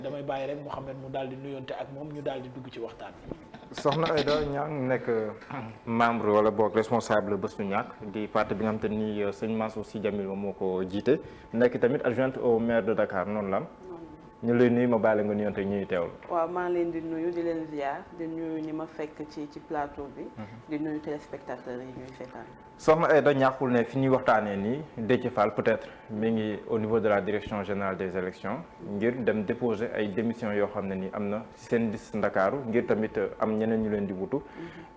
damay bàyyi rek Mouhamed mu daal di nuyonte ak moom ñu daal di dugg ci waxtaan bi. soxna Aïda Niang nekk membre wala boog responsable Bës Du Ñakk di parti bi nga xam te ni sëñ Mansour Sy Djamil moom moo ko jiite nekk tamit adjointe au maire de Dakar noonu la ñu lay nuyu ma bàyyi la nga nuyonte ñuy teewlu. waaw maa ngi leen di nuyu di leen ziar di nuyu ñi ma fekk ci plateau bi. di nuyu téléspectateurs yi ñuy seetaan. soxna Aïda ñàkkul ne fi ñuy waxtaanee nii Déthié Fall peut-être mi ngi au niveau de la direction générale des élections ngir dem déposer ay démissions yoo xam ne ni am na ci seen liste Ndakaaru ngir tamit am ñeneen ñu leen di wutu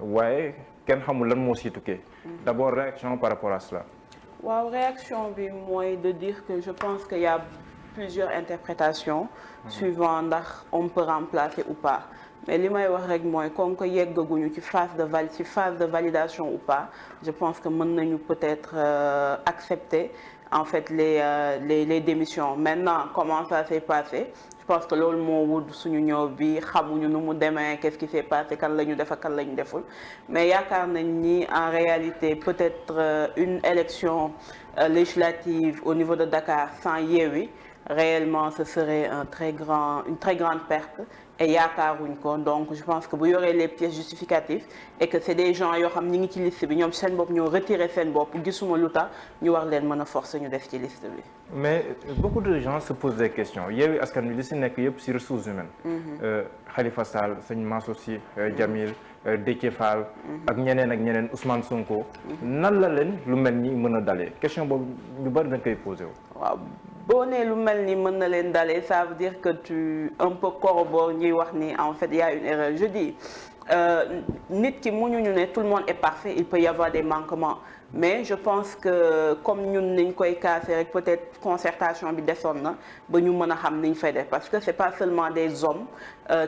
waaye kenn xamul lan moo siy tukkee. D'abord réaction par rapport à cela. waaw réaction bi mooy de dire que je pense qu'il y a plusieurs interprétations suivant ndax on peut remplacer ou pas. mais li may wax rek mooy comme que yeggaguñu ci phase de validation ou pas je pense que mën nañu peut-être accepter en fait les démissions maintenant comment ça s'est passé je pense que loolu moo wut suñu ñëw bi xamuñu nu mu demee qu'est-ce qui s'est passé kan la ñu def ak kan la ñu deful mais yaakaar nañ ni en réalité peut-être une élection législative au niveau de Dakar sans Yewwi réellement ce serait une très grande perte et yaakaaruñ ko donc je pense que bu yoree les pièces justificatives et que c'est des gens yoo xam ñi ngi ci liste bi ñoom seen bopp ñoo retiré seen bopp gisuma lu tax ñu war leen mën a forcer ñu def ci liste bi. mais beaucoup de gens se posent des questions Yewwi Askan Wi li si nekk yëpp si ressources humaines. Khalifa Sall sëñ Mansour Sy Djamil Déthié Fall ak ñeneen Ousmane Sonko. nan la leen lu mel ni mën a dalee question boobu ñu bari dañ koy posé wu. waaw boo nee lu mel ni mën na leen dalee ça veut dire que tu un peu corrobores ñuy wax ni en fait il y a une erreur je dis nit ki mënuñu ne tout le monde est parfait il peut y avoir des manquements mais je pense que comme ñun niñ koy casser rek peut-être concertation bi desoon na ba ñu mën a xam niñ fay def parce que c'est pas seulement des hommes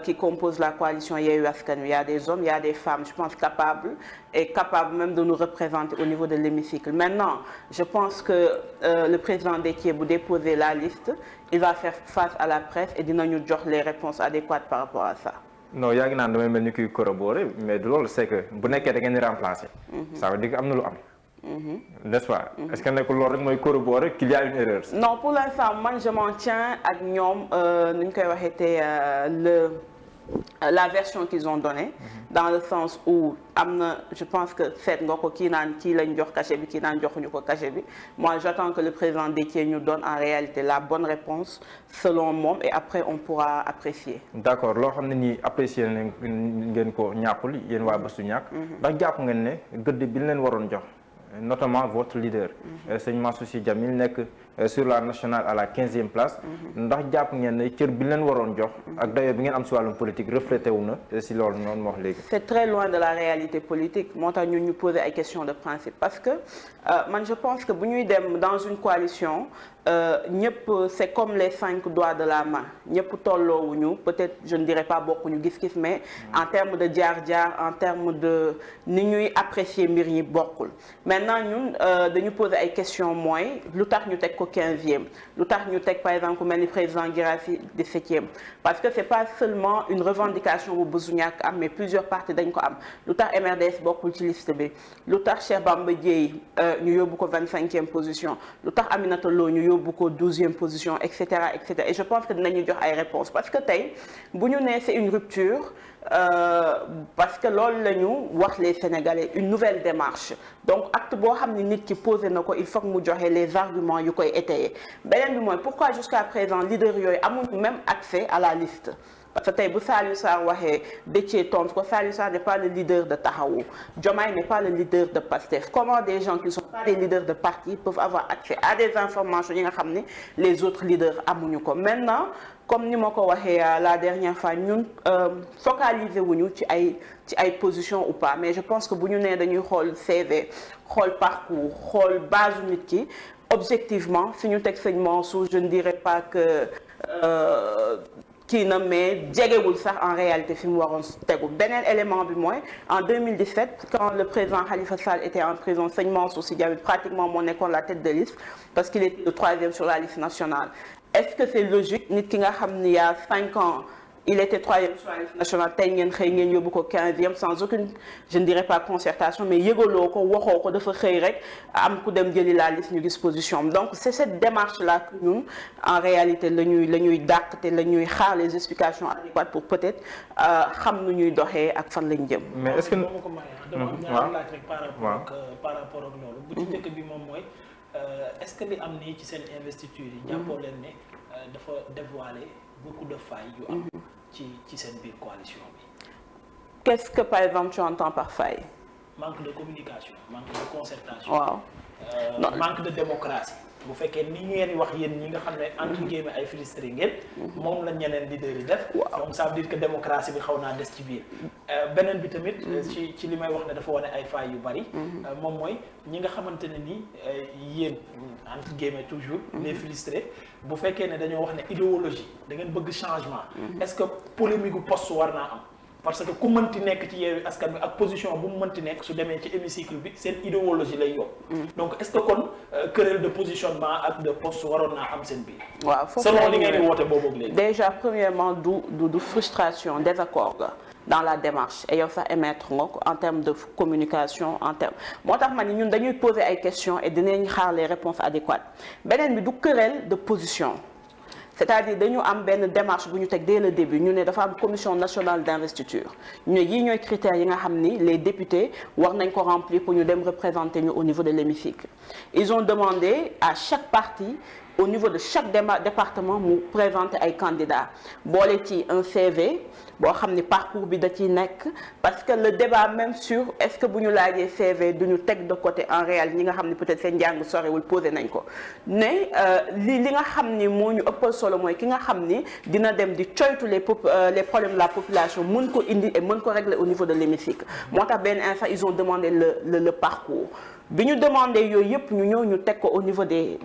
qui composent la coalition Yewwi Askan Wi il y a des hommes il y a des femmes je pense capables même de nous représenter au niveau de l'hémicycle maintenant je pense que le président Déthié bu déposer la liste il va faire face à la presse et dinañu jox les réponses adéquates par rapport à ça. non yaa ngi naan damay mel ni kuy corroborer mais du loolu c'est que bu nekkee da ngeen di remplacer. ça veut dire que am na lu am. n'est-ce pas. est-ce que nekkul loolu rek mooy corroborer qu'il y a une erreur. non pour l'instant man je m'en tiens ak ñoom nu ñu koy waxee te la version qu'ils ont donnée. dans le sens où am na je pense que seet nga ko kii naan kii lañ jox cachet bi kii naan joxuñu ko cachet bi moi j'attends que le président Déthié ñu donne en réalité la bonne réponse selon moom et après on pourra apprécier. d'accord loo xam ne nii apprécier ngeen ko ñàkkul yéen waa Bës Du Ñakk. ndax jàpp ngeen ne gëdd bi leen waroon jox. notamment votre leader. sëñ Mansour Sy Djamil nekk sur la nationale à la 15e place. ndax jàpp ngeen ne cër bi leen waroon jox. ak d'ailleurs bi ngeen am si wàllum politique reflété wu na si loolu noonu ma wax léegi. c'est très loin de la réalité politique moo tax ñun ñu poser ay questions de principe parce que man je pense que bu ñuy dem dans une coalition ñëpp c'est comme les 5 doigts de la main ñëpp tolloowuñu peut-être je ne dirais pas bokkuñu gis-gis mais en termes de jaar-jaar en termes de ni ñuy apprécier mbir yi bokkul. maintenant ñun dañu poser ay questions mooy lu tax ñu teg ko 15e lu tax ñu teg par exemple ku mel ni président Guirassy 17e parce que c'est pas seulement une revendication bu Bës Du Ñakk am mais plusieurs partis dañ ko am lu tax MRDS bokkul ci liste bi lu tax Cheikh Bamba Dièye ñu yóbbu ko 25e position lu tax Aminata Lo ñu yóbbu ko 12e position et cetera et je pense que dinañu jox ay réponses parce que tey bu ñu nee c'est une rupture parce que loolu la ñu wax les Sénégalais une nouvelle démarche donc acte boo xam ne nit ki posé na ko il faut que mu joxe les arguments yu koy étayer beneen bi mooy pourquoi jusqu'à présent leader yooyu amuñu même accès à la liste. parce que tey bu Saliou Sarr waxee Déthié tontu ko Saliou Sarr n'est pas le leader de Taxawu Diomaye n'est pas le leader de Pastef comment des gens qui ne sont pas des leaders de parti peuvent avoir accès à des informations yi nga xam ne les autres leaders amuñu ko maintenant comme ni ma ko waxee la dernière fois ñun focaliser wuñu ci ay position ou pas mais je pense que bu ñu nee dañuy xool CV xool parcours xool base nit ki objectivement fi ñu teg sëñ Mansour je ne dirais pas que kii na mais jegewul sax en réalité fi mu waroon tegu beneen élément bi mooy en 2017 quand le président Khalifa Sall était en prison sëñ Mansour Sy Djamil pratiquement moo nekkoon la tête de liste parce qu'il était le 3e sur la liste nationale est-ce que c'est logique nit ki nga xam ni il y a 5 ans il était 3e sur la liste nationale tey ngeen xëy ngeen yóbbu ko 15e sans aucune je ne dirais pas concertation mais yëgaloo ko waxoo ko dafa xëy rek am ku dem jëli la liste ñu gis position donc c'est cette démarche là que ñun en réalité la ñuy dàq te la ñuy xaar les explications adéquates pour peut-être xam nu ñuy doxee ak fan lañ jëm. mais est-ce que dama ko maye dama am ñaari laaj rek par rapport ak loolu. bu ci njëkk bi moom mooy est-ce que li am nii ci seen investiture yi. jàppoo leen ne dafa dévoiler beaucoup de failles yu am ci seen biir coalition bi. Qu'est-ce que par exemple tu entends par faille? Manque de communication, manque de concertation. Waaw. Manque de démocratie. bu fekkee ni ngeen wax yéen ñi nga xam ne entre guillemets ay frustré ngeen moom la ñeneen leader yi def donc ça veut dire que démocratie bi xaw naa des ci biir beneen bi tamit ci li may wax ne dafa wane ay failles yu bari moom mooy ñi nga xamante ne ni yéen entre guillemets toujours les frustrés bu fekkee ne dañoo wax ne idéologie da ngeen bëgg changement est-ce que polémique gu poste war naa am parce que ku mënti nekk ci Yewwi Askan Wi ak position bu mu mënti nekk su demee ci hémicycle bi seen idéologie lay yóbbu. donc est-ce que kon querelle de positionnement ak de poste waroon naa am seen biir. waaw foofu selon li ngeen di woote boobu ak léegi. déjà premièrement du frustration désaccord ga dans la démarche et yow sax émettre nga ko en termes de communication en termes moo tax ma ni ñun dañuy poser ay questions et dinañ xaar les réponses adéquates beneen bi du querelle de position. c'est-à-dire dañu am benn démarche bu ñu teg dès le début ñu ne dafa am commission nationale d'investiture ñu ne yii ñooy critères yi nga xam ni les députés war nañ ko remplir pour ñu dem représenter ñu au niveau de l'hémicycle ils ont demandé à chaque parti au niveau de chaque département mu présenter ay candidats boole ci un CV boo xam ni parcours bi da ciy nekk parce que le débat même sur est-ce que bu ñu laajee CV du ñu teg de côté en réel ñi nga xam ni peut-être seen njàng sorewul posé nañ ko ne li nga xam ni moo ñu ëppal solo mooy ki nga xam ni dina dem di coytu les problèmes de la population mën ko indi et mën ko régler au niveau de l'hémicycle moo tax benn instant ils ont demandé le parcours bi ñu demandé yooyu yëpp ñu ñëw ñu teg ko au niveau des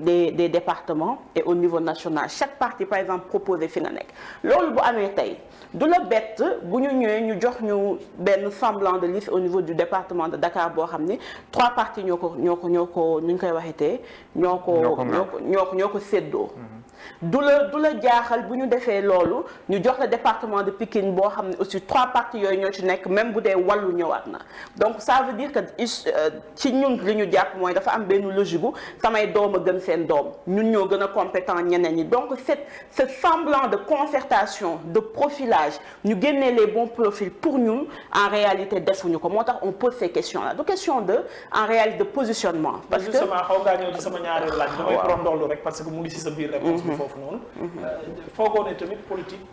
départements et au niveau national chaque parti par exemple proposé fi nga nekk loolu bu amee tey du la bett bu ñu ñëwee ñu jox ñu benn semblant de liste au niveau du département de Dakar boo xam ni 3 partis ñoo ko nu ñu koy waxeetee ñoo ko séddoo du la jaaxal bu ñu defee loolu ñu jox la département de Pikine boo xam ne aussi 3 partis yooyu ñoo ci nekk même bu dee wàllu ñëwaat na donc ça veut dire que ci ñun li ñu jàpp mooy dafa am benn logique gu samay doom a gën seen doom ñun ñoo gën a compétent ñeneen ñi donc ce semblant de concertation de profilage ñu génnee les bons profils pour ñun en réalité defuñu ko moo tax on pose ces questions là du question de en réalité de positionnement parce que justement xaw ngaa ñëw ci sama ñaareelu laaj damay prondollu rek parce que mu ngi ci sa biir réponse bi foofu noonu foogoo ne tamit politique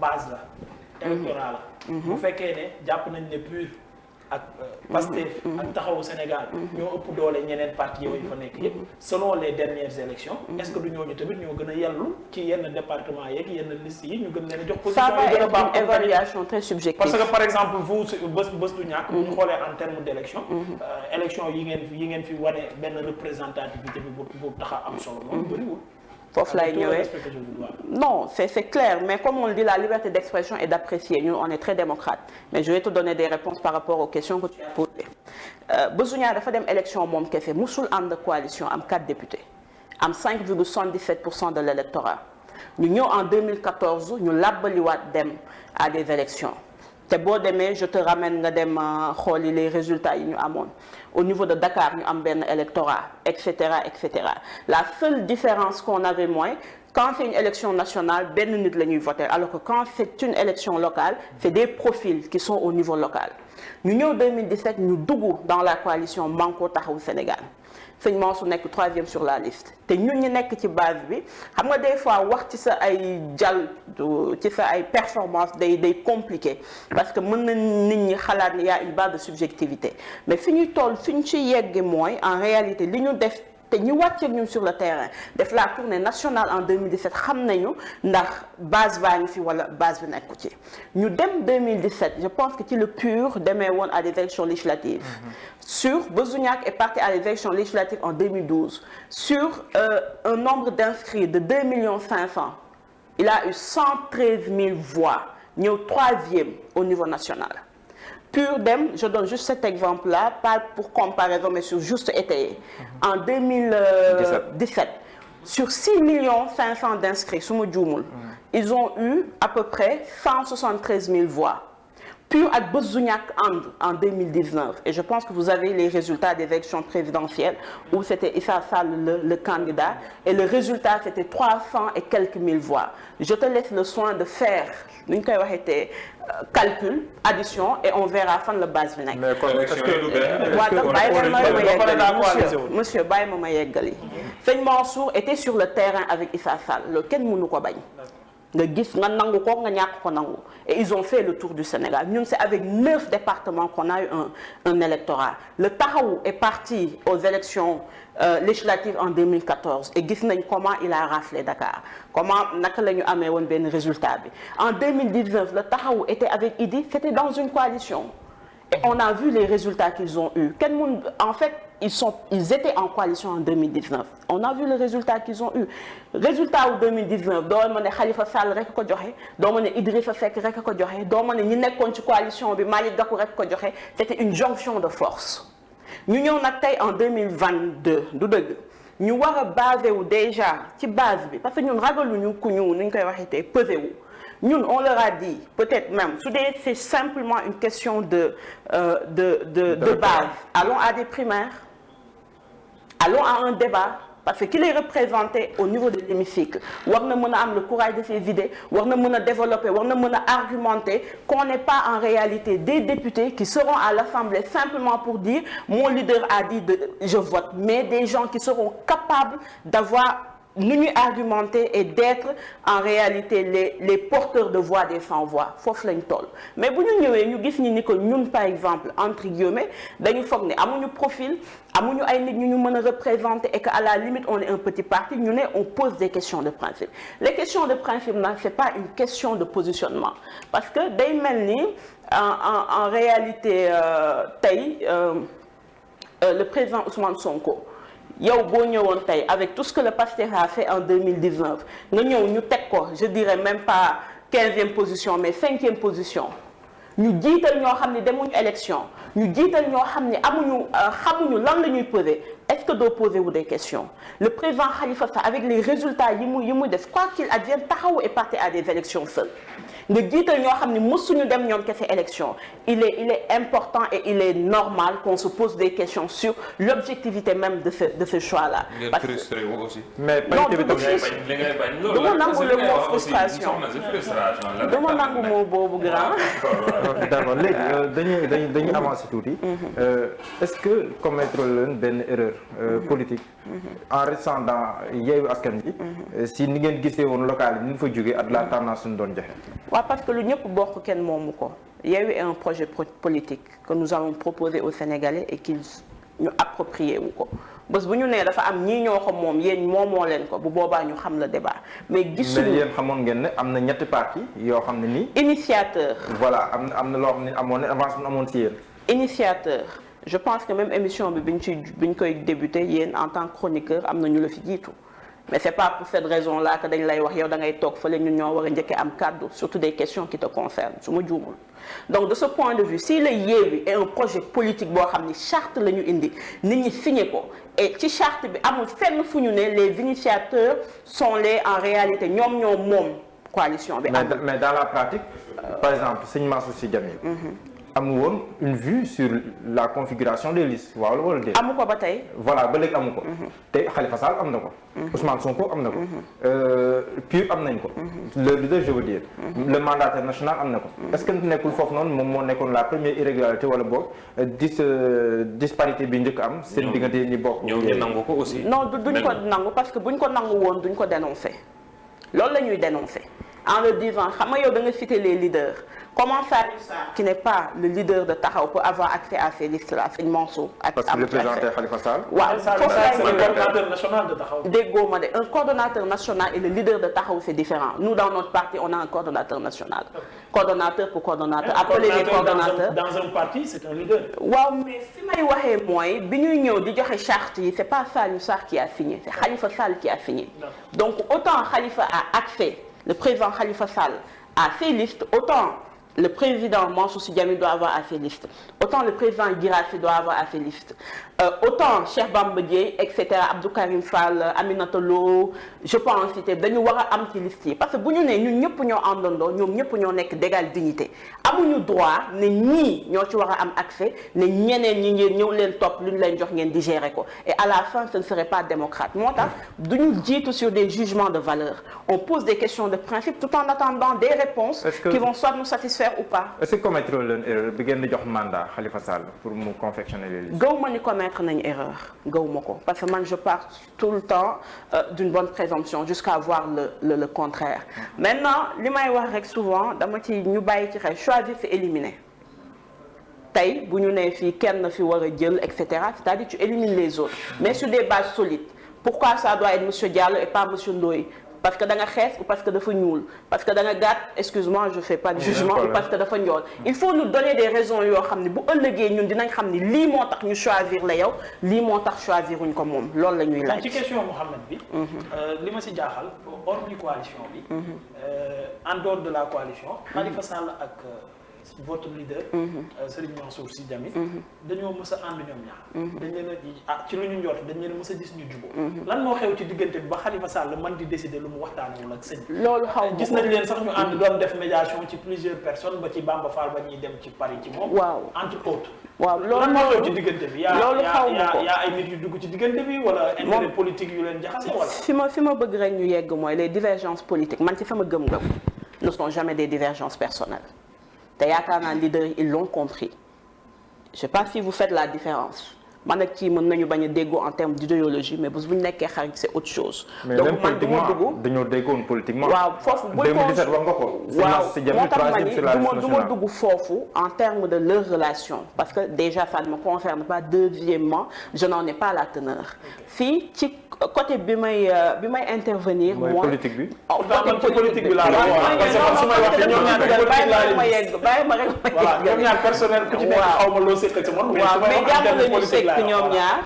base la électorat la bu fekkee ne jàpp nañ ne PUR ak Pastef ak Taxawu Sénégal ñoo ëpp doole ñeneen parti yooyu fa nekk yëpp selon les dernières élections est-ce que du ñooñu tamit ñoo gën a yellu ci yenn département yeeg yenn liste yi ñu gën leen a jox position yi gën a baax une évaluation très subjective parce que par exemple vous bés du ñàkk bu ñu xoolee en termes d'élection élection yi ngeen fi wane benn représentativité bi bu tax a am solo moom bëriwul foofu lay ñëwee non c'est clair mais comme on le dit la liberté d'expression et d'apprécier ñun on est très démocrate mais je vais te donner des réponses par rapport aux questions que tu as posées Besuñaa dafa dem élection moom kese musul ànd coalition am 4 députés am 5,77% de l'électorat ñu ñëw en 2014 ñu làbbaliwaat dem à des élections te boo demee je te ramène nga dem xooli les résultats yi ñu amoon au niveau de Dakar ñu am benn électorat etc. La seule différence qu'on avait moins quand c'est une élection nationale benn nit la ñuy voter alors que quand c'est une élection locale c'est des profils qui sont au niveau local ñu ñëw 2017 ñu dugg dans la coalition Manko Taxawu Sénégal Sëñ Mansour nekk 3e sur la liste te ñun ñi nekk ci base bi xam nga des fois wax ci sa ay ci sa ay performance day compliqué parce que mën na nit ñi xalaat ni y a une base de subjectivité mais fi ñuy toll fi ñu ci yegg mooy en réalité li ñu def te ñu wàcce ñun sur le terrain def la tournée nationale en 2017 xam nañu ndax base baa ngi fi wala base bi nekku ci ñu dem 2017 je pense que ci le PUR demee woon à des élections législatives sur Besuñaak est parti à des élections législatives en 2012 sur un nombre d'inscrits de 2 500 000 il a eu 113 000 voix ñëw 3e au niveau national PUR dem je donne juste cet exemple-là pas pour comparaison mais sur juste étayer en 2017 sur 6 500 000 d'inscrits su ma juumul ils ont eu à peu près 173 000 voix. PUR ak Bës du Ñakk ànd en 2019 et je pense que vous avez les résultats des élections présidentielles où c'était Issa Sall le candidat et le résultat c'était 300 et quelques mille voix. Je te laisse le soin de faire nu ñu koy waxee calcul addition et on verra fan la base bi nekk. mais kon est-ce que waaw bàyyi ma yeggali monsieur bàyyi ma yeggali. Sëñ Mansour était sur le terrain avec Issa Sall loolu kenn mënu ko bañ. nga gis nga nangu ko nga ñàkk ko nangu et ils ont fait le tour du Sénégal ñun c'est avec 9 départements qu'on a eu un électorat. Le Taxawu est parti aux élections législatives en 2014 et gis nañ comment il a raflé Dakar comment naka la ñu amee woon benn résultat bi. En 2019 le Taxawu était avec Idy, c'était dans une coalition et on a vu les résultats qu'ils ont eu. En fait ils étaient en coalition en 2019 on a vu le résultat qu'ils ont eu. Résultat wu 2019 doo ma ne Khalifa Sall rek ko joxe doo ma ne Idrissa Seck rek ko joxe doo ma ne ñi nekkoon ci coalition bi Malick Gakou rek ko joxe c'était une jonction de force. ñu ñëw nag tey en 2022 du dëgg ñu war a basé wu déjà ci base bi parce que ñun ragaluñu ku ñu ni ñu koy waxee tey pesé wu. Ñun on leur a dit peut-être même su dee c'est simplement une question de base allons à des primaires allons à un débat parce que qui les représentait au niveau de l'hémicycle war na mën a am le courage de ses idées war na mën a développer war na mën a argumenter qu'on n'est pas en réalité des députés qui seront à l'Assemblée simplement pour dire mon leader a dit je vote mais des gens qui seront capables d'avoir nu ñuy argumenter et d'être en réalité les porteurs de voix des sans-voix foofu lañ toll mais bu ñu ñëwee ñu gis ni que ñun par exemple entre guillemets dañu foog ne amuñu profil amuñu ay nit ñu mën a représenter et que à la limite on est un petit parti ñu ne on pose des questions de principe. Les questions de principe nag c'est pas une question de positionnement parce que day mel ni en réalité tey le président Ousmane Sonko. yow boo ñëwoon tey avec tout ce que le Pastef a fait en 2019 nga ñëw ñu teg ko je dirais même pas 15e position mais 5e position ñu jiital ñoo xam ne demuñu élection ñu jiital ñoo xam ne xamuñu lan la ñuy peser est-ce que doo poser wu des questions. Le président Khalifa Sall avec les résultats yi muy def quoi qu'il advienne Taxawu est parti à des élections seules nga jiital ñoo xam ne mësuñu dem ñoom kese élection il est important et il est normal qu'on se pose des questions sur l'objectivité même de ce choix-là. parce que frustré wu aussi. mais non du ma nangu le mot frustration du ma nangu mot boobu grand. d'accord léegi dañuy avancer tuuti. est-ce que commettre leen benn erreur politique. en restant dans Yewwi Askan Wi. si ni ngeen gisee woon local yi ni ñu fa jógee ak la tendance ñu doon joxe. waaw parce que lu ñëpp bokk kenn moomu ko Yewwi est un projet politique que nous avons proposé aux Sénégalais et qu'ils ñu approprié wu ko bés bu ñu nee dafa am ñii ñoo ko moom yéen moomoo leen ko bu boobaa ñu xam le débat mais gisuñu mais yéen xamoon ngeen ne am na ñetti parti yoo xam ne nii. initiateur. voilà am na loo xam ne amoon na avance bu amoon ci yéen. initiateur je pense que même émission bi biñ koy débuté yéen en tant que chroniqueur am na ñu la fi jiitu. mais c'est pas pour cette raison-là que dañ lay wax yow da ngay toog fële ñun ñoo war a njëkkee am kàddu surtout des questions qui te concernent su ma juumul donc de ce point de vue si le Yewwi est un projet politique boo xam ni charte la ñu indi nit ñi signé ko et ci charte bi amul fenn fu ñu ne les initiateurs sont en réalité ñoom moom coalition bi. mais dans la pratique par exemple sëñ Mansour Sy Djamil. amul woon une vue sur la configuration des listes waaw wala déet. amu ko ba tey. voilà ba léegi amu ko. te Khalifa Sall am na ko. Ousmane Sonko am na ko. PUR am nañ ko. le leader je veux dire. le mandataire national am na ko. est-ce que nekkul foofu noonu moom moo nekkoon la première irrégularité wala boog disparité bi njëkk am. seen diggante ñi bokk. ñoom ñu nangu ko aussi. non duñ ko nangu parce que buñ ko nangu woon duñ ko dénoncer loolu la ñuy dénoncer en le disant xam nga yow da nga citer les leaders. Comment Salif Sarr qui n'est pas le leader de Taxawu peut avoir accès à ces listes-là Sëñ Mansour ak parce que le président Khalifa Sall. waaw foofu la coordonnateur national de Taxawu. déggoo ma de un coordonnateur national et le leader de Taxawu c'est différent nous dans notre parti on a un coordonnateur national. coordonnateur pour coordonnateur. appelez les coordonnateurs dans un parti c'est un leader. waaw mais fi may waxee mooy bi ñuy ñëw di joxe charte yi c'est pas Salif Sarr qui a signé c'est Khalifa Sall qui a signé. donc autant Khalifa a accès le président Khalifa Sall à ces listes autant. le président Mansour Sy Djamil doit avoir à ses listes. Autant le président Guirassy doit avoir à ses listes. Autant Cheikh Bamba Dièye, etc., Abdou Karim Fall, Aminata Lo, je peux en citer, dañu war a am ci liste yi parce que bu ñu nee ñun ñëpp ñoo àndandoo ñoom ñëpp ñoo nekk d'égale dignité amuñu droit ne ñii ñoo ci war a am accès ne ñeneen ñi ngeen ñëw leen topp lu ñu leen jox ngeen digérer ko et à la fin ce ne serait pas démocrate moo tax duñu jiitu sur des jugements de valeur on pose des questions de principe tout en attendant des réponses qui vont soit nous satisfaire ou pas. Est-ce que commettre leen erreur bi ngeen di jox mandat Khalifa Sall pour mu confectionner les listes. gaw ma ni commettre nañ erreur gaw ma ko parce que man je pars tout le temps d'une bonne présomption jusqu'à voir le contraire maintenant li may wax rek souvent dama ci ñu bàyyi ci xel choisir c'est éliminer tey bu ñu nee fii kenn fi war a jël et cetera c'est-à-dire tu élimines les autres mais sur des bases solides pourquoi ça doit être monsieur Diallo et pas monsieur Ndoye parce que da nga xees ou parce que dafa ñuul parce que da nga gàtt excuse-moi je fais pas de jugement ou parce que dafa njool il faut nous donner des raisons yoo xam ne bu ëllëgee ñun dinañ xam ni lii moo tax ñu choisir la yow lii moo tax choisiruñ ko moom loolu la ñuy laaj. ci question Mouhamed bi. li ma si jaaxal hors du coalition bi. en dehors de la coalition. Khalifa Sall ak votre leader. Serigne Mansour Sy Djamil. dañoo mës a ànd ñoom ñaar. dañ leen a ci lu ñu njort dañ leen a mës a gis ñu jubóo. lan moo xew ci diggante bi ba Khalifa Sall man di décider lu mu waxtaanewul ak sëñ bi. loolu xaw gis nañ leen sax ñu ànd doon def médiation ci plusieurs personnes ba ci Bamba Fall ba ñuy dem ci Paris ci moom. waaw entre autres. waaw loolu lan moo xew ci diggante bi. loolu xaw ma ko yaa ay nit yu dugg ci diggante bi wala intérêt politique yu leen jaxase wala. fi ma bëgg rek ñu yegg mooy les divergences politiques man ci sama gëm-gëm ne sont jamais des divergences personnelles. te yaakaar naa leader yi ils l'ont compris je sais pas si vous faites la différence man ak kii mën nañu bañ a déggoo en termes d'idéologie mais bés bu ñu nekkee xarit c'est autre chose. donc man duma dugg dañoo déggoon politiquement. waaw foofu bu 2017 wax nga ko. waaw moo tax ma ni du ma dugg foofu en termes de leur relation parce que déjà ça ne me concerne pas deuxièmement je n'en ai pas la teneur fii ci côté bi may intervenir. mooy politique bi. côté politique bi laa bàyyi ma rek voilà ñoom ñaar personnel ku ci nekk xaw ma loo seq ci moom. waaw mais jàpp nañu sekk ñoom ñaar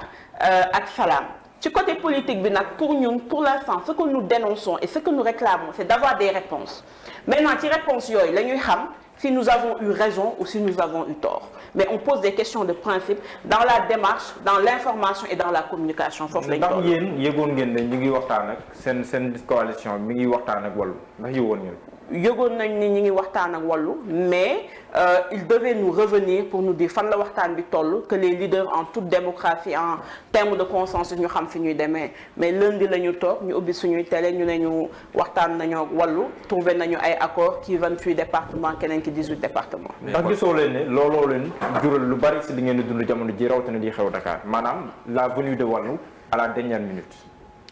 ak salaam. ci côté politique bi nag pour ñun pour l'instant ce que nous dénonçons et ce que nous réclamons c'est d'avoir des réponses maintenant ci réponses yooyu la ñuy xam si nous avons eu raison ou si nous avons eu tort mais on pose des questions de principe dans la démarche dans l'information et dans la communication foofu lañ ndax yéen yëgoon ngeen ne ñu ngi waxtaan ak seen coalition mi ngi waxtaan ak Wallu ndax yëgoon ngeen yëgoon nañ ni ñi ngi waxtaan ak Wallu mais il devait nous revenir pour nous dire fan la waxtaan bi toll que les leaders en toute démocratie en termes de consensus ñu xam fi ñuy demee mais lundi la ñu toog ñu ubbi suñuy télé ñu ne ñu waxtaan nañoo ak Wallu trouvé nañu ay accords ci 28 départements keneen ki 18 départements. ndax gisoo leen ne looloo leen jural lu bari si li ngeen di dund jamono ji rawatina di xew Dakar maanaam la venue de Wallu à la dernière minute.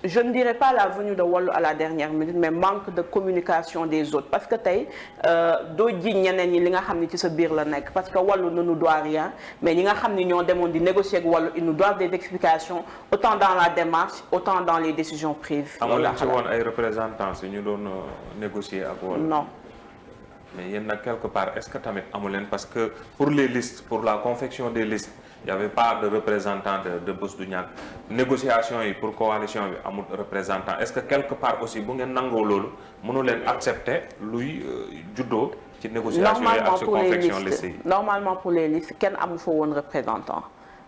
Je ne dirais pas la venue de Wallu à la dernière minute mais manque de communication des autres parce que tey doo ji ñeneen ñi li nga xam ni ci sa biir la nekk parce que Wallu ne nous doit rien mais ñi nga xam ni ñoo demoon di négocier ak Wallu ils nous doivent des explications autant dans la démarche autant dans les décisions prises. amul ci woon ay représentants yu ñu doon négocier ak Wallu. non. mais yéen nag quelque part est-ce que tamit amu leen parce que pour les listes pour la confection des listes. Il n'y avait pas de représentant de Bës Du Ñakk négociation yi pour coalition bi amul représentant est-ce que quelque part aussi bu ngeen nangoo loolu mënu leen accepter luy juddoo ci négociation yi ak ci confection liste yi. Normalement pour les listes kenn amu fa woon représentant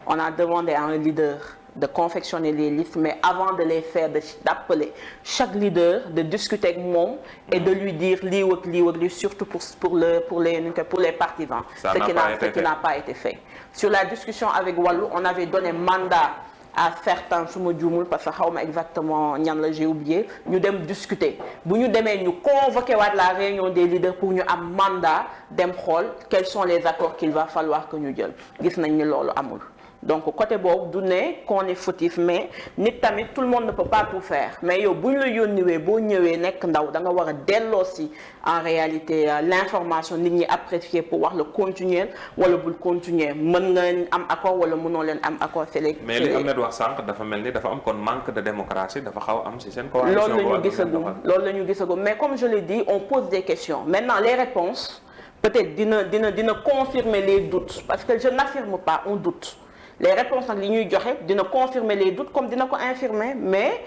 on a demandé à un leader de confectionner les listes mais avant de les faire d'appeler chaque leader de discuter avec moom et de lui dire lii ak lii surtout pour les partisans ce qui n'a pas été fait sur la discussion avec Wallu on avait donné mandat à certains su ma juumul parce que xaw ma exactement ñan la j'ai oublié ñu dem discuter bu ñu demee ñu convoquer waat la réunion des leaders pour ñu am mandat dem xool quels sont les accords qu'il va falloir que ñu jël gis nañ ni loolu amul donc côté boobu du ne qu'on est fautif mais nit tamit tout le monde ne peut pas tout faire mais yow bu ñu la yónniwee boo ñëwee nekk ndaw da nga war a delloosi en réalité l'information nit ñi apprécier pour wax la continuer wala bul continuer mën nga am accord wala mënoo leen am accord c'est les mais li Ahmed wax sànq dafa mel ni dafa am kon manque de démocratie dafa xaw am ci seen coalition loolu la ñu gisagum mais comme je l'ai dit on pose des questions maintenant les réponses peut-être dina confirmer les doutes parce que je n'affirme pas on doute les réponses nag li ñuy joxe dina confirmer les doutes comme dina ko infirmer mais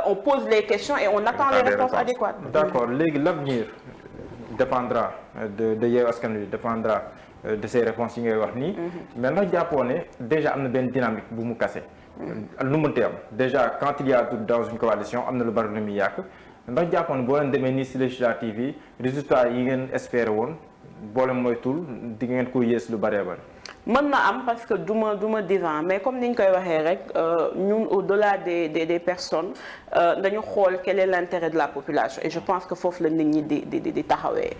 on pose les questions et on attend les réponses adéquates. D'accord léegi l'avenir dépendra de Yewwi Askan Wi dépendra de ces réponses yi ngay wax nii. mais ndax jàppoo ne déjà am na benn dynamique bu mu kase. lu mënti am déjà quand il y a doute dans une coalition am na lu bari lu muy yàq ndax jàppoo ne boo leen demee nii si législative yi résultat yi ngeen espéré woon boo leen moytul di ngeen ko yées lu bëree bëri. mën na am parce que du ma divan mais comme ni ñu koy waxee rek ñun au-delà des personnes dañu xool quel est l'intérêt de la population et je pense que foofu la nit ñi di taxawee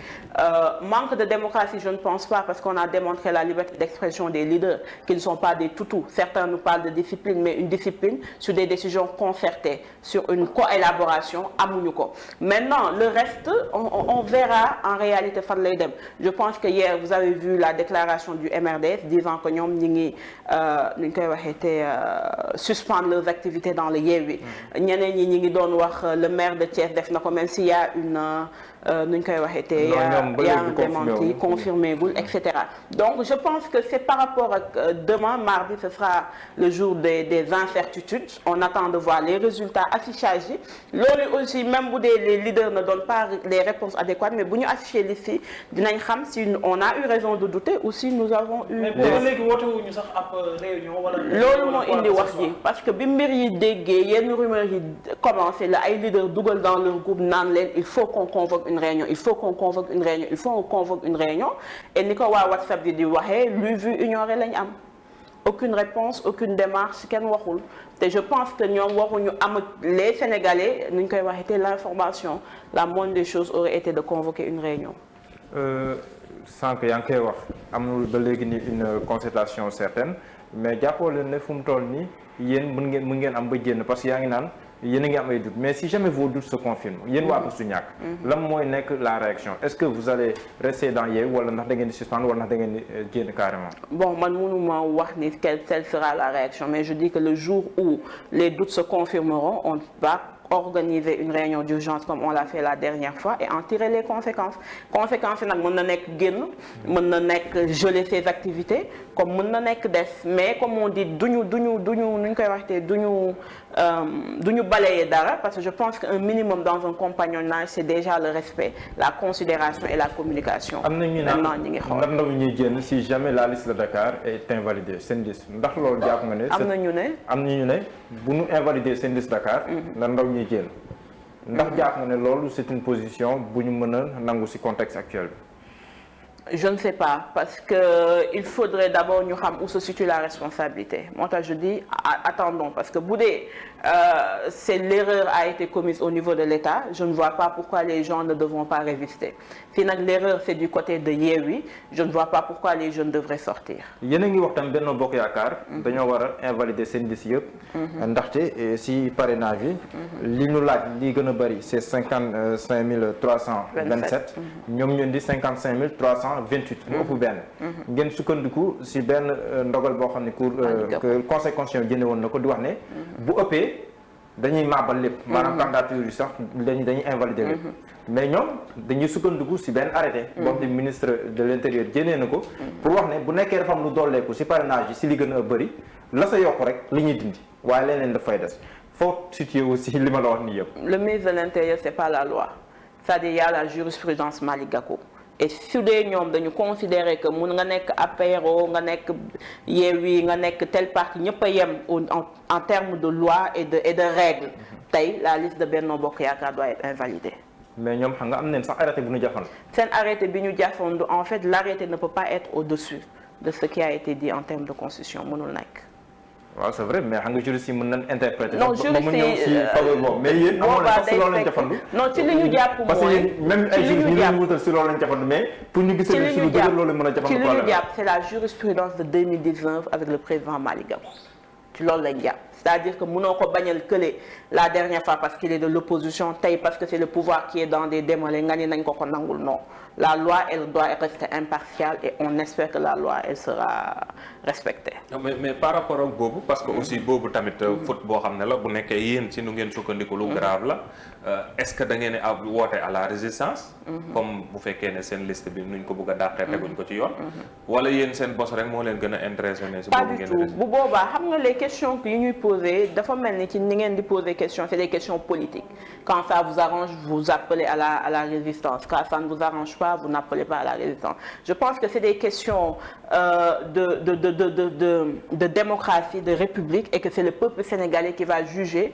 manque de démocratie je ne pense pas parce qu'on a démontré la liberté d'expression des leaders qui ne sont pas des toutous. Certains nous parlent de discipline mais une discipline sur des décisions concertées sur une coélaboration amuñu ko. Maintenant le reste on verra en réalité fan lay dem. Je pense que hier vous avez vu la déclaration du MRDS disant que ñoom ñi ngi nu ñu koy waxee te suspendre leurs activités dans le Yewwi. ñeneen ñi ngi doon wax le maire de Thiès def na ko même s'il y a une nu ñu koy waxee te y a un démenti confirmé gul etc. Donc je pense que c'est par rapport ak demain mardi ce sera le jour des incertitudes. On attend de voir les résultats affichage yi loolu aussi même bu dee les leaders ne donnent pas les réponses adéquates mais bu ñu afficher liste yi dinañ xam si on a eu raison de douter ou si nous avons eu. mais ba léegi woote wuñu sax ab réunion wala. loolu moo indi wax ji parce que bi mbir yi déggee yenn rumeurs yi commencé la ay leaders dugal dans leur groupe naan leen il faut qu'on convoque une réunion il faut qu'on convoque une réunion il faut qu'on convoque une réunion et ni ko waa WhatsApp bi di waxee lu vu ignoré lañ am aucune réponse aucune démarche kenn waxul te je pense que ñoom waxuñu am les Sénégalais nu ñu koy waxee te l'information la moindre des choses aurait été de convoquer une réunion. Sànq yaa ngi koy wax amul ba léegi ni une concertation certaine mais jàppoo leen ne fu mu toll nii yéen mën ngeen am ba génn parce que yaa ngi naan yéen a ngi am ay doutes mais si jamais vos doutes se confirment yéen waa Bës Du Ñakk lan mooy nekk la réaction est-ce que vous allez rester dans Yewwi wala ndax da ngeen di suspendre wala ndax da ngeen di génn carrément. Bon man mënuma wax ni quelle sera la réaction mais je dis que le jour où les doutes se confirmeront on va organiser une réunion d'urgence comme on l'a fait la dernière fois et en tirer les conséquences yi nag mën na nekk génn mën na nekk geler ses activités comme mën na nekk des mais comme on dit duñu nu ñu koy waxtee duñu balayer dara parce que je pense qu'un minimum dans un compagnonnage c'est déjà le respect la considération et la communication. am na ñu naan maintenant ñi ngi xool ndax ndaw ñuy génn si jamais la liste de Dakar est invalidée seen liste ndax loolu jàpp nga ne. am na ñu ne bu ñu invalider seen liste Dakar. ndax ndaw ñuy génn. ndax jàpp nga ne loolu c'est une position bu ñu mën a nangu ci contexte actuel bi. Je ne sais pas parce que il faudrait d'abord ñu xam où se situe la responsabilité moo tax je dis attendons parce que bu dee c'est l'erreur a été commise au niveau de l'État je ne vois pas pourquoi les gens ne devront pas résister si nag l'erreur c'est du côté de Yewwi je ne vois pas pourquoi les jeunes devraient sortir. yéen a ngi wax tam Benno Bokk Yaakaar. dañoo war a invalider seen liste yëpp. ndaxte si parrainage yi. li ñu laaj li gën a bari c'est 55 327. ñoom ñu indi 55 328. mu ëpp benn. ngeen sukkandiku si benn ndogal boo xam ne conseil constitutionnel jënde woon na ko di wax ne. bu ëppee dañuy maabal lépp. maanaam candidature yi sax dañuy invalider lépp. mais ñoom dañuy sukkandiku si benn arrêté. boo xam ne ministre de l'intérieur jënee na ko. pour wax ne bu nekkee dafa am lu dolleeku si parrainage yi si li gën a bëri la sa yokk rek li ñuy dindi waaye leneen dafay des faut situer aussi li ma la wax nii yëpp. Le ministre de l'intérieur c'est pas la loi c'est-à-dire il y a la jurisprudence Malick Gakou. et su dee ñoom dañu considérer que mun nga nekk APR nga nekk Yewwi nga nekk tel parti ñëpp a yem en termes de loi et de règles tey la liste de Benno Bokk Yaakaar doit être invalidée. mais ñoom xam nga am nañ sax arrêté bu ñu jafandu. seen arrêté bi ñu jafandu en fait l'arrêté ne peut pas être au-dessus de ce qui a été dit en termes de constitution mënul nekk. waaw c'est vrai mais xam nga juriste yi mën nañ interpréter. non juriste yi mais yéen amoon na sax si loolu lañ jafandu. non ci li ñu jàpp mooy parce que yéen même ay juristes ñu leen wutal si loolu lañ jafandu mais pour ñu gisal si lu dëgër loolu mën a jafandu problème. ci li ñu jàpp c'est la jurisprudence de 2019 avec le président Malick Gakou ci loolu lañ jàpp c'est-à-dire que mënoo ko bañal kële la dernière fois parce qu'il est de l'opposition tey parce que c'est le pouvoir qui est dans des démêlés nga ni nañ ko nangul non la loi elle doit rester impartiale et on espère que la loi elle sera respectée. mais par rapport ak boobu parce que aussi boobu tamit faute boo xam ne la bu nekkee yéen ci nu ngeen sukkandiku lu grave la est-ce que da ngeen a woote à la résistance. comme bu fekkee ne seen liste bi nuñ ko bëgg a dàqee teguñ ko ci yoon. wala yéen seen bos rek moo leen gën a intéressé ne si boobu ngeen. pas du tout bu boobaa xam nga les questions yi ñuy poser dafa mel ni ci ni ngeen di poser question c'est des questions politiques quand ça vous arrange vous appelez à la résistance quand ça ne vous arrange pas vous n'appelez pas à la résistance je pense que c'est des questions de démocratie de république et que c'est le peuple sénégalais qui va juger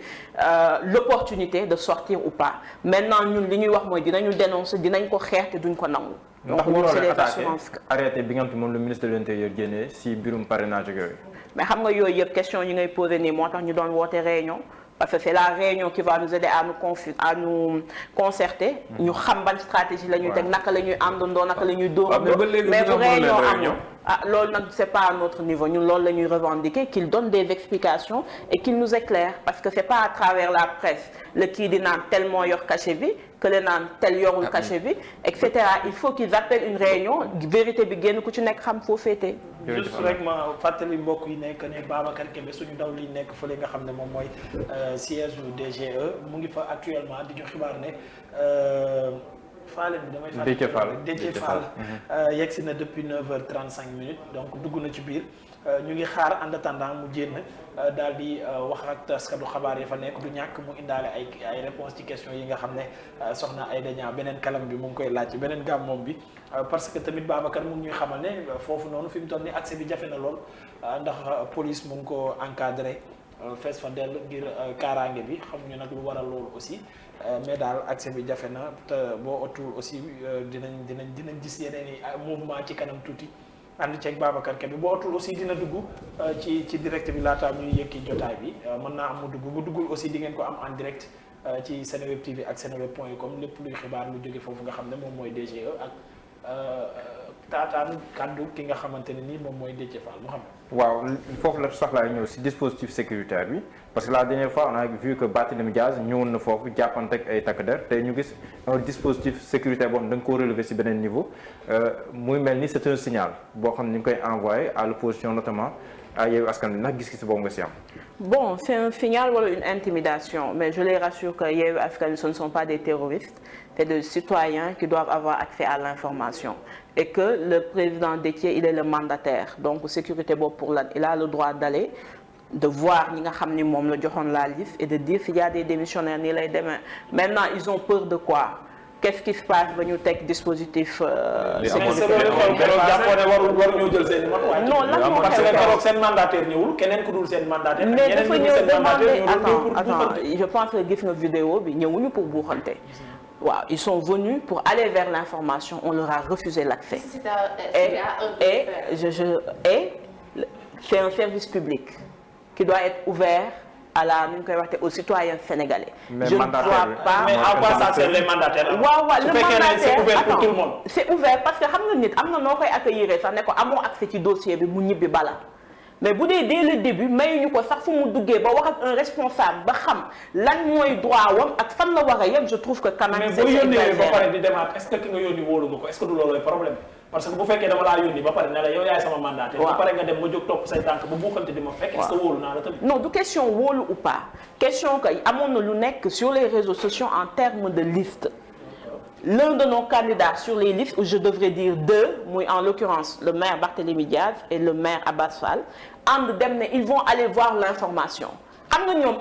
l'opportunité de sortir ou pas maintenant ñun li ñuy wax mooy dinañu dénoncer dinañ ko xeex te duñ ko nangu. ndax mënoo leen attaqué arrêté bi nga xam te moom le ministre de l'intérieur génnee si mbirum parrainage ak yooyu. mais xam nga yooyu yëpp question yi ngay posé nii moo tax ñu doon woote réunion parce que c'est la réunion qui va nous aider à nous concerter. ñu xam ban stratégie la ñuy teg naka la ñuy àndandoo naka la ñuy dóorandoo. mais bu réunion amul loolu nag c'est pas à notre niveau ñun loolu la ñuy revendiquer qu'il donne des explications et qu'il nous éclaire parce que c'est pas à travers la presse le kii di naan tel moo yor cachet bi que le naan tel yorul cachet bi et cetera il faut qu'ils appellent une réunion vérité bi génn ku ci nekk xam foo féetee. juste rek ma fàttali mbokk yi nekk ne Babacar Kébé suñu ndaw li nekk fële nga xam ne moom mooy siège du DGE mu ngi fa actuellement di jox xibaar ne Fallé bi damay fàttali Déthié Fall yegg si na depuis 9h35 donc dugg na ci biir ñu ngi xaar en attendant mu génn daal di wax ak taskatu xabaar yi fa nekk du ñàkk mu indaale ay réponses ci questions yi nga xam ne soxna Aïda Niang beneen kalam bi mu ngi koy laaj beneen gàmmoom bi parce que tamit Babacar mu ngi ñuy xamal ne foofu noonu fi mu toll nii accès bi jafe na lool ndax police mu ngi ko encadré fees fa dell ngir kaaraange bi xamuñu nag lu waral loolu aussi mais daal accès bi jafe na te boo otul aussi dinañ gis yeneen i mouvement ci kanam tuuti ànd ceeg Babacar Kébé boo otul aussi dina dugg ci direct bi laataa ñuy yëkki jotaay bi mën naa am mu dugg bu duggul aussi di ngeen ko am en direct ci Seneweb TV ak seneweb.com lépp luy xibaar lu jóge foofu nga xam ne moom mooy DGE ak taataan kàddu ki nga xamante ne nii moom mooy Déthié Fall mu xam. waaw foofu la sax laay ñëw si dispositif sécuritaire bi parce que la dernière fois on a vu que Barthélémy Dias ñëwoon na foofu jàppante ak ay takk der te ñu gis un dispositif sécuritaire boo xam da nga koo relever si beneen niveau muy mel ni c'est un signal boo xam ne ñu ngi koy envoyé à l'opposition notamment à Yewwi Askan Wi ndax gis-gis boobu nga si am. Bon, c'est un signal ou une intimidation, mais je les rassure que Yewwi Askan Wi ce ne sont pas des terroristes, c'est des citoyens qui doivent avoir accès à l'information. Et que le président Déthié, il est le mandataire. Donc, sécurité boobu pour la, il a le droit d'aller, de voir ñi nga xam ni moom la joxoon la liste et de dire s'il y a des démissionnaires nii lay demee. Maintenant, ils ont peur de quoi? Qu'est-ce qui se passe ba ñu teg dispositif. non lan moo parce que keroog seen mandataire ñëwul keneen ku dul seen mandataire. mais dafa ñëw demander attends je pense que gis nga vidéo bi ñëwuñu pour buuxante. waaw ils sont venus pour aller vers l'information on leur a refusé l'accès. et c'est un service public qui doit être ouvert à la nu ñu koy waxee aux citoyens sénégalais. mais je ne dois pas. mais à quoi ça sert les mandataires. waaw le mandataire c'est ouvert pour tout le monde. c'est ouvert parce que xam nga nit am na noo koy accueillir sax ne ko amoo accès ci dossier bi mu ñibbi bala. mais bu dee dès le début mayuñu ko sax fu mu duggee ba wax ak un responsable ba xam lan mooy droit wam ak fan la war a yem je trouve que quand même. mais boo yónnee ba pare di demaat est-ce que ki nga yónni wóolu nga ko est-ce que du loolooy problème parce que bu fekkee dama laa yónni ba pare ne la yow yaay sama mandataire. ba pare nga dem ma jóg topp say tànk ba buuxante di ma fekk. est-ce que wóolu naa la tamit. non du question wóolu ou pas question que amoon na lu nekk sur les réseaux sociaux en termes de liste. L'un de nos candidats sur les listes, ou je devrais dire deux, en l'occurrence le maire Barthélémy Diaz et le maire Abass Fall, ils vont aller voir l'information.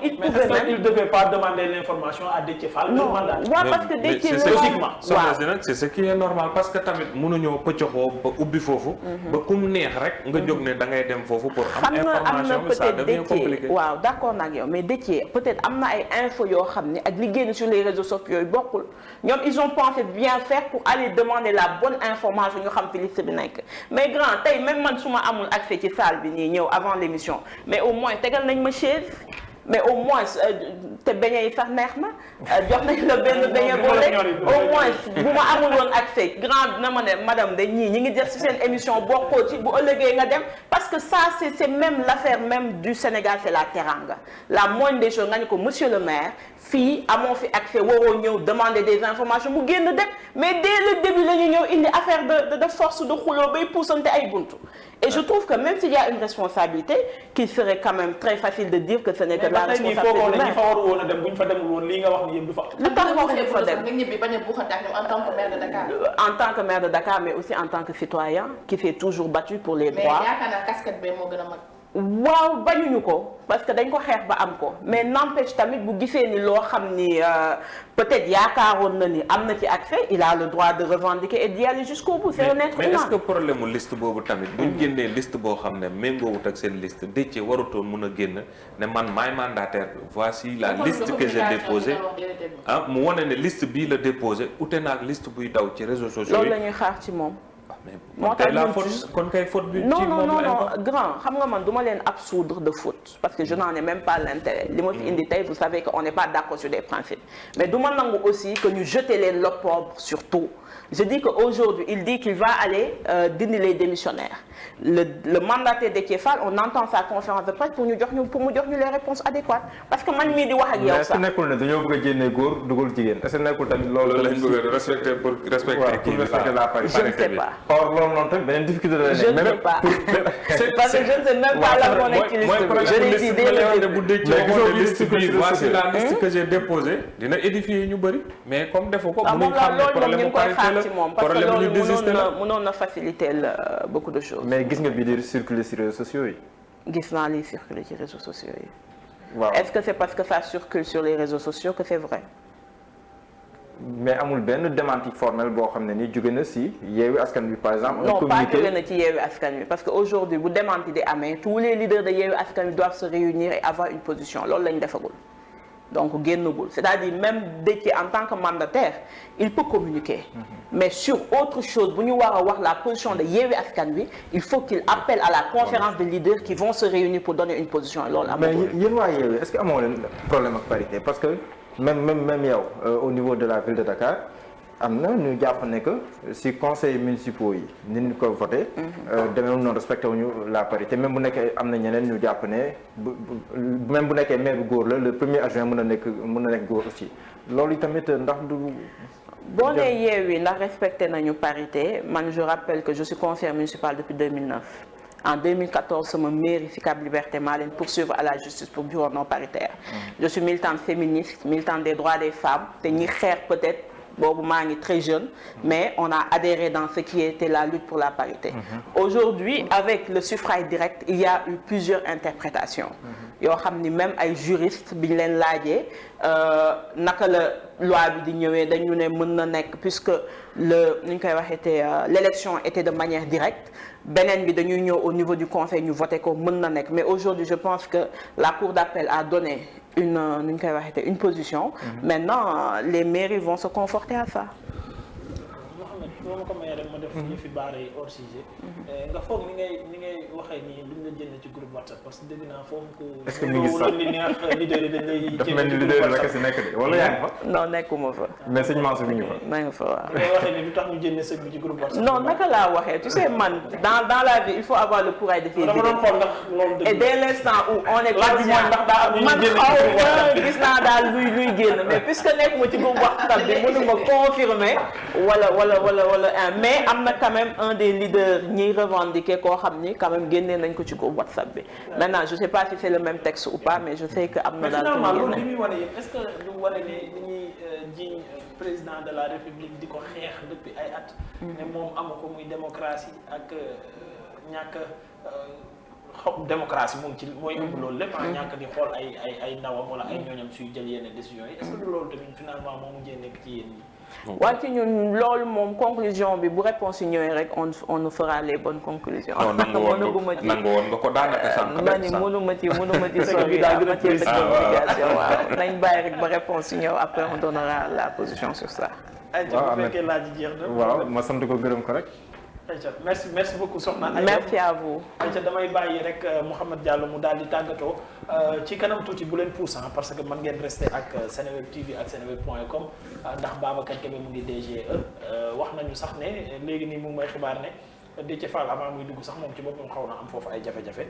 Ils pouvaient même... ils ne devaient pas demander l'information à Déthié Fall. Non, parce que Déthié logiquement. C'est ce qui est normal parce que tamit mënuñoo pëccoxoo ba ubbi foofu. ba kum neex rek nga jóg ne da ngay dem foofu pour am information bi ça devient compliqué. waaw d'accord nag yow mais Déthié peut-être am na ay infos yoo xam ne ak li génn sur les réseaux sociaux yooyu bokkul ñoom ils ont pensé bien faire pour aller demander la bonne information ñu xam fi liste bi nekk mais grand tey même man su ma amul accès ci salle bi nii ñëw avant l'émission mais au moins tegal nañ ma chaise. mais au moins te beñe yi sax neex na jox nañ la benn beñe boole au moins bu ma amul woon accès grand na ma ne madame de ñii ñi ngi def ci seen émission bokkoo ci bu ëllëgee nga dem parce que ça c'est même l'affaire même du Sénégal c'est la teranga la moindre des choses nga ne ko monsieur le maire fii amoo fi accès waroo ñëw demander des informations mu génn dem mais dès le début la ñu ñëw indi affaire de force de xuloo bay puusante ay buntu et je trouve que même s'il y a une responsabilité qu'il serait quand même très facile de dire que ce n'est que la responsabilité du maire. fa war woon a dem bu ñu fa demul woon lii nga wax ni yëpp du fa. lu tax wax ni fa dem en tant que maire de Dakar. En tant que maire de Dakar mais aussi en tant que citoyen qui s'est toujours battu pour les droits. mais yaakaar naa casquette bi moo gën a mag. waaw bañuñu ko parce que dañ ko xeex ba am ko mais n'empêche tamit bu gisee ni loo xam ni peut-être yaakaaroon na ni am na ci accès il a le droit de revendiquer et d'y aller jusqu'au bout. C'est un être mais humain. est-ce que problème mu liste boobu tamit buñ génnee liste boo xam ne méngoowut ak seen liste Déthié warutoon mun a génn ne man maay mandataire bi voici la liste que j'ai déposée ah mu wane ne liste bii la déposé ute naag liste buy daw ci réseaux sociaux loolu yi. la ñuy xaar ci moom. moo tax la faute kon kay faute bi. non ci non moom non la grand xam nga man du ma leen absoudre de faute parce que je n'en ai même pas l'intérêt li ma fi indi tey vous savez que on n'est pas d'accord sur des principes mais du ma nangu aussi que ñu jeter leen l'opprobre sur tout. Je dis qu'aujourd'hui il dit qu'il va aller dindi les démissionnaires le mandataire Déthié Fall on entend sa conférence de presse pour mu jox ñu les réponses adéquates parce que man mii di wax ak yow sax. est-ce que nekkul ne dañoo bëgg a génne góor dugal jigéen est-ce que nekkul tamit loolu lañ bëgg a respecter pour respecter kii bi la parité. Je ne sais pas. or loolu noonu tamit beneen difficulté la Je ne sais pas. Parce que je ne sais même pas la moo nekk ci liste bi. Je l'ai dit dès le début. bu dee ci liste bi voici la liste que j'ai déposée dina édifier ñu bëri mais comme defu ko mënuñ xam ne problème mu parité la parce que problème ñu désister la mënoon na faciliter beaucoup de choses. mais gis nga bii di circuler sur réseaux sociaux yi. gis naa liy circuler ci réseaux sociaux yi. waaw est-ce que c'est parce que ça circule sur les réseaux sociaux que c'est vrai? mais amul benn démenti formel boo xam ne ni jóge na si Yewwi Askan Wi par exemple. non pas jóge na ci Yewwi Askan Wi parce que aujourd'hui bu démenti di amee tous les leaders de Yewwi Askan Wi doivent se réunir et avoir une position loolu lañ defagul donc génnagul c'est-à-dire même Déthié en tant que mandataire il peut communiquer mais sur autre chose bu ñu war a wax la position de Yewwi Askan Wi il faut qu'il appelle à la conférence des leaders qui vont se réunir pour donner une position loolu mais yéen waa Yewwi est-ce que amoo leen problème ak parité parce que même yow au niveau de la ville de Dakar am na ñu jàpp ne que si conseils municipaux yi ni ñu ko voté demeewul noonu respecté wuñu la parité même bu nekkee am na ñeneen ñu jàpp ne même bu nekkee maire bu góor la le premier adjoint mën na nekk góor aussi loolu tamit ndax du. boo nee Yewwi ndax respecté nañu parité man je rappelle que je suis conseillère municipale depuis 2009 en 2014 sama mairie Sicap Liberté maa leen poursuivre à la justice pour bureau non paritaire je suis militante féministe militante des droits des femmes te ñi xeex peut-être boobu maa ngi très jeune mais on a adhéré dans ce qui était la lutte pour la parité aujourd'hui avec le suffrage direct il y a eu plusieurs interprétations yoo xam ni même ay juristes bi ñu leen laajee naka la loi bi di ñëwee dañu ne mën na nekk puisque nu ñu koy waxeete l'élection était de manière directe beneen bi dañuy ñëw au niveau du conseil ñu voté ko mën na nekk mais aujourd'hui je pense que la cour d'appel a donné nu ñu koy waxeete une position maintenant les mairies vont se conforter à ça. Mohamed boo ma ko mayee rek ma def yëfi baare yi hors sujet nga foog ni ngay waxee nii duñ la jënd ci groupe WhatsApp parce que dégg naa foofu ko est-ce que mi ngi sax li neex leader yi dañ lay dafa mel ni leader la kese nekk de wala yaa ngi fa. non nekkuma fa. mais sëñ Mansour mi ngi fa. maa ngi fa waaw. ngay waxee ni lu tax ñu jënd sëñ bi ci groupe WhatsApp. non naka laa waxee tu sais man dans la vie il faut avoir le courage de faire dama doon xool ndax loolu dëgg et dès l'instant où on est laaj bi mooy ndax daa am ñu man génn ci xaw groupe WhatsApp ma bi. gis naa daal luy génn mais puisque nekkuma ci groupe WhatsApp bi mënuma confirmer wala mais am na quand même un des leaders ñiy revendiquer koo xam ni quand même génnee nañ ko ci groupe WhatsApp bi maintenant je sais pas si c'est le même texte ou pas mais je sais que am na mais daal finalement ko loolu li génne. muy wane yëpp est-ce que du wane ne li ñuy jiiñ président de la république di ko xeex depuis ay at. ne moom amu ko muy démocratie ak ñàkk xaw démocratie moom ci mooy ëmb loolu lépp ñàkk di xool ay ndawam wala ay ñooñam suy jël yenn décisions yi est-ce que du loolu tamit finalement moo mujjee nekk ci yéen ñi. waaye ci ñun loolu moom conclusion bi bu réponse yi ñëwee rek on nous fera les bonnes conclusions. non nangu woon nga ko daanaka sànq. ma ni mënuma ci sori ama ci obligation waaw nañ bàyyi rek ba réponse yi ñëw après on donnera la position sur ça. waaw bu fekkee laaj jeex na. waaw ma sant ko gërëm ko rek. Aïcha merci beaucoup soxna Aïcha. merci à vous. Aïcha damay bàyyi rek Mouhamed Diallo mu daal di tàggatoo ci kanam tuuti bu leen pousse parce que mën ngeen rester ak Seneweb TV ak seneweb.com ndax Babacar Kébé mu ngi DGE wax nañu sax ne léegi nii mu ngi may xibaar ne Déthié Fall avant muy dugg sax moom ci boppam xaw na am foofu ay jafe-jafe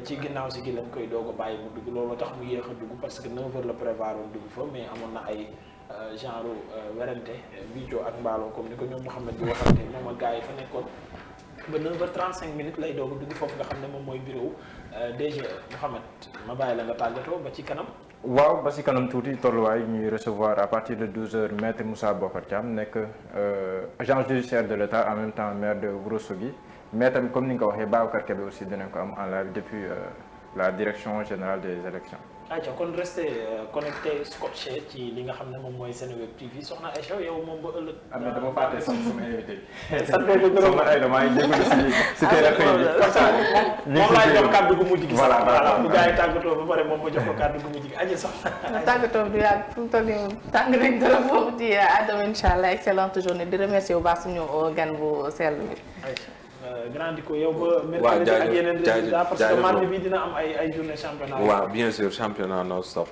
ci ginnaaw si gi lañ koy doog a bàyyi mu dugg loolu tax mu yéex a dugg parce que 9h la prévoir woon dugg fa mais amoon na ay genre werante vidéo ak mbaaloo comme ni ko ñoom Mouhamed bi waxante moom ak gars yi fa nekkoon ba 9h35 minutes lay doog a dugg foofu nga xam ne moom mooy bureau DGE Mouhamed ma bàyyi la nga tàggatoo ba ci kanam. waaw ba si kanam tuuti tolluwaay ñuy recevoir à partir de 12h maître Moussa Bocar Thiam nekk agent judiciaire de l'État en même temps maire de Ourossogui mais tamit comme ni nga ko waxee Babacar Kébé aussi dinañ ko am en live depuis la direction générale des élections. Aïcha kon resté connecté scotché ci li nga xam ne moom mooy Seneweb TV soxna Aïcha yow moom ba ëllëg. ah mais dama fàtte sax sama invité. soxna Aïda maa ngi jégalu si téléphone bi. moom laay jox kàddu gu mujj gi. voilà bu gars yi tàggatoo ba pare moom ma jox ko kàddu gu mujj gi aji soxna. tàggatoo du yàgg fu mu toll nii tàng nañ dara foofu ci Adama incha allah excellente journée di remercier bu baax suñu gan bu sell bi. grand Dicko yow ba mercredi ak yeneen résultats parce que mardi bi dina am ay journée championnat. waaw bien sûr championnat non stop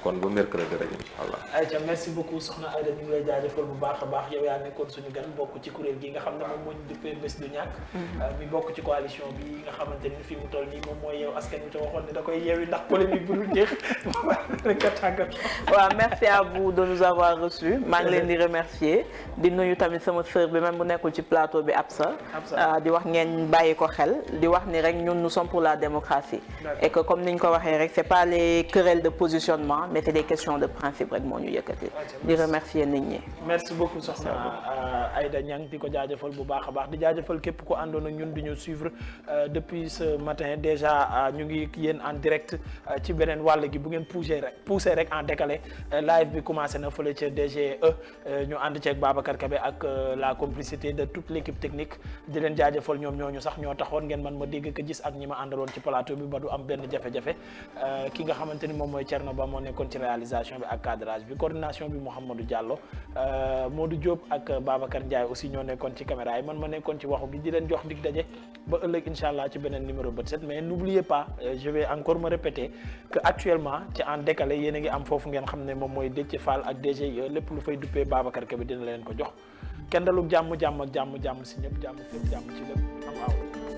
kon ba mercredi rek incha allah. Aïcha merci beaucoup soxna Aïda ñu ngi lay jaajëfal bu baax a baax yow yaa nekkoon suñu gan bokk ci kuréel gi nga xam ne moom moo ñu duppee bés du ñàkk. mi bokk ci coalition bi nga xamante ni fi mu toll nii moom mooy yeew askan wi te waxoon ne da koy yeewi ndax polémique bu dul jeex rek a tàggat. waaw merci à vous de nous avoir reçus maa ngi leen di remercier di nuyu tamit sama sœur bi même bu nekkul ci plateau bi Absa di wax ngeen bàyyi ko xel di wax ni rek ñun nous sommes pour la démocratie et que comme ni ñu ko waxee rek c'est pas les querelles de positionnement mais c'est des questions de principe rek moo ñu yëkkati di remercier nit ñi. merci beaucoup soxna Aïda Niang di ko jaajëfal bu baax a baax di jaajëfal képp ku àndoon ak ñun di ñu suivre depuis ce matin déjà ñu ngi yéen en direct ci beneen wàll gi bu ngeen poussé rek en décalé live bi commencé na fële ca DGE ñu ànd ceeg Babacar Kébé ak la complicité de toute l'équipe technique di leen jaajëfal ñoom ñooñu sax ñoo taxoon ngeen man ma dégg ko gis ak ñi ma àndaloon ci plateau bi ba du am benn jafe-jafe ki nga xamante ni moom mooy Thierno Ba moo nekkoon ci réalisation bi ak cadrage bi coordination bi Mouhamadou Diallo Modou Diop ak Babacar Ndiaye aussi ñoo nekkoon ci caméra yi man ma nekkoon ci waxu gi di leen jox dig daje ba ëllëg incha allah ci beneen numéro bët set mais n'oubliez pas je vais encore me répéter que actuellement ci en décalé yéen a ngi am foofu ngeen xam ne moom mooy Déthié Fall ak DGE lépp lu fay duppee Babacar Kébé dina leen ko jox kenn dalug jàmm si ñëpp jàmm fépp jàmm ci lépp am aaw